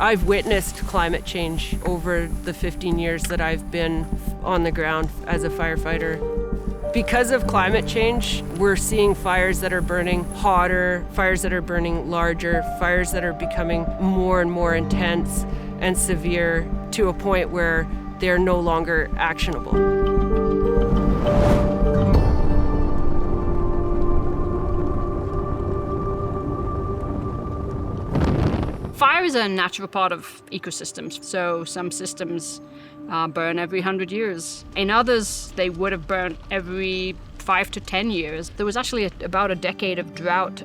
I've witnessed climate change over the 15 years that I've been on the ground as a firefighter. Because of climate change, we're seeing fires that are burning hotter, fires that are burning larger, fires that are becoming more and more intense and severe to a point where they're no longer actionable. Fire is a natural part of ecosystems, so some systems burn every 100 years. In others, they would have burned every 5 to 10 years. There was actually about a decade of drought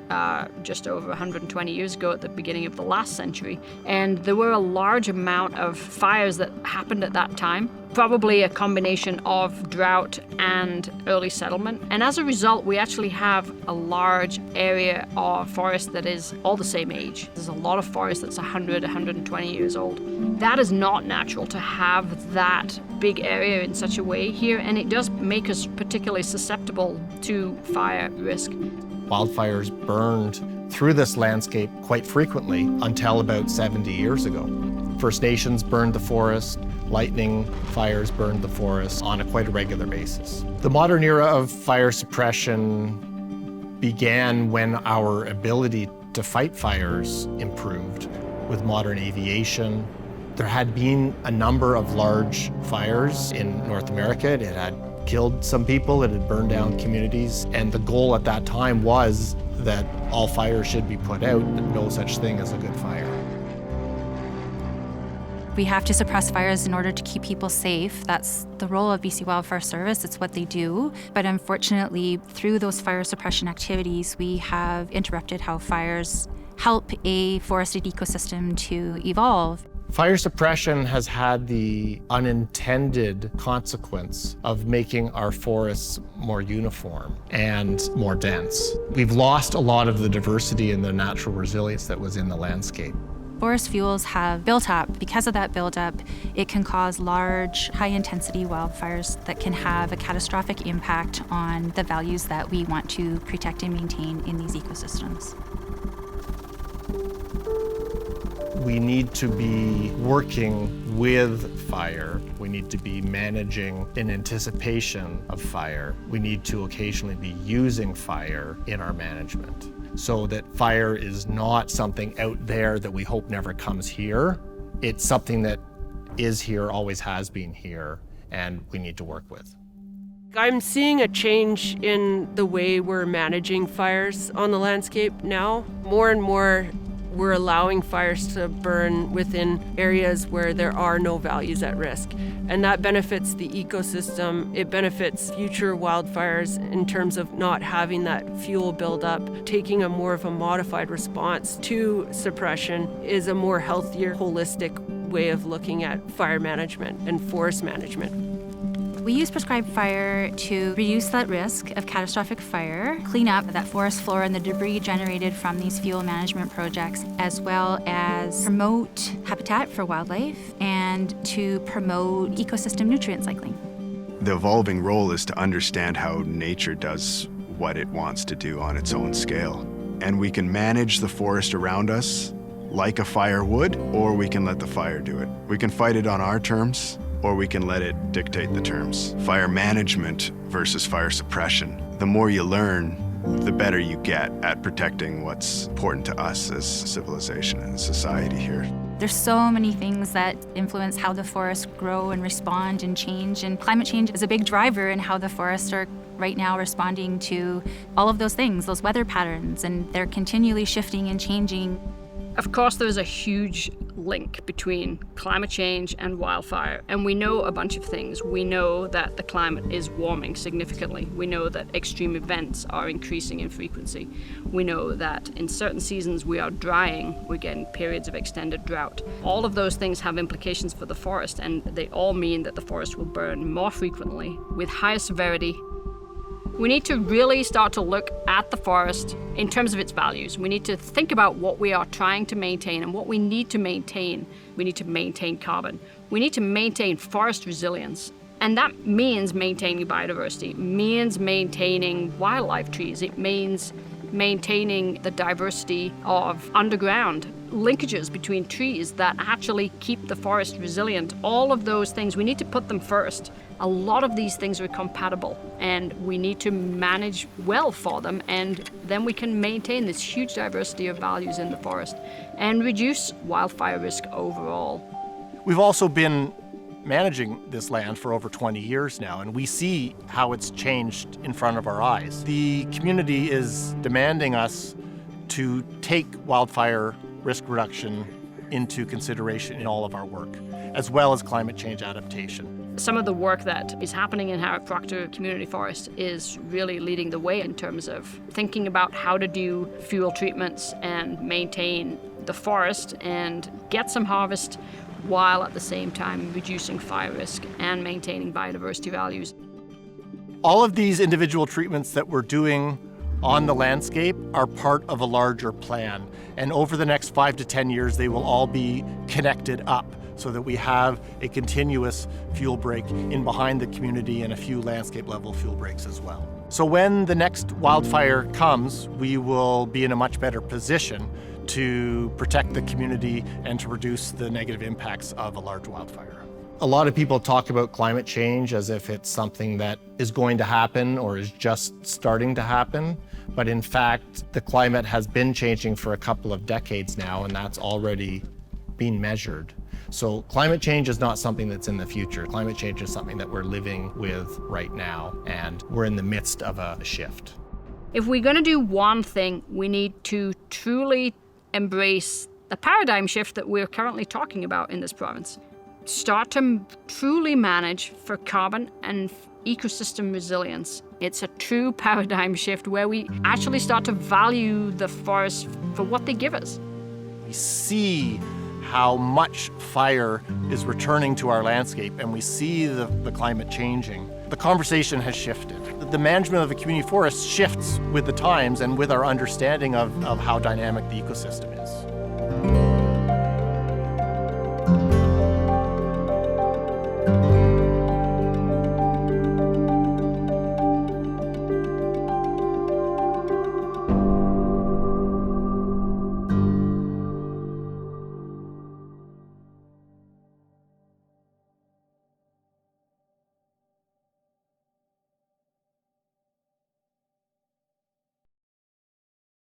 just over 120 years ago at the beginning of the last century, and there were a large amount of fires that happened at that time. Probably a combination of drought and early settlement. And as a result, we actually have a large area of forest that is all the same age. There's a lot of forest that's 100, 120 years old. That is not natural to have that big area in such a way here, and it does make us particularly susceptible to fire risk. Wildfires burned through this landscape quite frequently until about 70 years ago. First Nations burned the forest. Lightning fires burned the forest on a quite a regular basis. The modern era of fire suppression began when our ability to fight fires improved with modern aviation. There had been a number of large fires in North America. It had killed some people, it had burned down communities, and the goal at that time was that all fires should be put out, that no such thing as a good fire. We have to suppress fires in order to keep people safe. That's the role of BC Wildfire Service. It's what they do. But unfortunately, through those fire suppression activities, we have interrupted how fires help a forested ecosystem to evolve. Fire suppression has had the unintended consequence of making our forests more uniform and more dense. We've lost a lot of the diversity and the natural resilience that was in the landscape. Forest fuels have built up. Because of that buildup, it can cause large, high-intensity wildfires that can have a catastrophic impact on the values that we want to protect and maintain in these ecosystems. We need to be working with fire. We need to be managing in anticipation of fire. We need to occasionally be using fire in our management so that fire is not something out there that we hope never comes here. It's something that is here, always has been here, and we need to work with. I'm seeing a change in the way we're managing fires on the landscape now. More and more, we're allowing fires to burn within areas where there are no values at risk. And that benefits the ecosystem. It benefits future wildfires in terms of not having that fuel buildup. Taking a more of a modified response to suppression is a more healthier, holistic way of looking at fire management and forest management. We use prescribed fire to reduce that risk of catastrophic fire, clean up that forest floor and the debris generated from these fuel management projects, as well as promote habitat for wildlife and to promote ecosystem nutrient cycling. The evolving role is to understand how nature does what it wants to do on its own scale. And we can manage the forest around us like a fire would, or we can let the fire do it. We can fight it on our terms, or we can let it dictate the terms. Fire management versus fire suppression. The more you learn, the better you get at protecting what's important to us as civilization and society here. There's so many things that influence how the forests grow and respond and change, and climate change is a big driver in how the forests are right now responding to all of those things, those weather patterns, and they're continually shifting and changing. Of course, there's a huge link between climate change and wildfire, and we know a bunch of things. We know that the climate is warming significantly. We know that extreme events are increasing in frequency. We know that in certain seasons we are drying, we're getting periods of extended drought. All of those things have implications for the forest, and they all mean that the forest will burn more frequently with higher severity. We need to really start to look at the forest in terms of its values. We need to think about what we are trying to maintain and what we need to maintain. We need to maintain carbon. We need to maintain forest resilience. And that means maintaining biodiversity. It means maintaining wildlife trees. It means maintaining the diversity of underground linkages between trees that actually keep the forest resilient. All of those things, we need to put them first. A lot of these things are compatible, and we need to manage well for them, and then we can maintain this huge diversity of values in the forest and reduce wildfire risk overall. We've also been managing this land for over 20 years now, and we see how it's changed in front of our eyes. The community is demanding us to take wildfire risk reduction into consideration in all of our work, as well as climate change adaptation. Some of the work that is happening in Harriet Proctor Community Forest is really leading the way in terms of thinking about how to do fuel treatments and maintain the forest and get some harvest while at the same time reducing fire risk and maintaining biodiversity values. All of these individual treatments that we're doing on the landscape are part of a larger plan, and over the next 5 to 10 years they will all be connected up so that we have a continuous fuel break in behind the community and a few landscape level fuel breaks as well. So when the next wildfire comes, we will be in a much better position to protect the community and to reduce the negative impacts of a large wildfire. A lot of people talk about climate change as if it's something that is going to happen or is just starting to happen. But in fact, the climate has been changing for a couple of decades now, and that's already been measured. So climate change is not something that's in the future. Climate change is something that we're living with right now, and we're in the midst of a shift. If we're going to do one thing, we need to truly embrace the paradigm shift that we're currently talking about in this province. Start to truly manage for carbon and ecosystem resilience. It's a true paradigm shift where we actually start to value the forests for what they give us. We see how much fire is returning to our landscape, and we see the climate changing. The conversation has shifted. The management of a community forest shifts with the times and with our understanding of how dynamic the ecosystem is.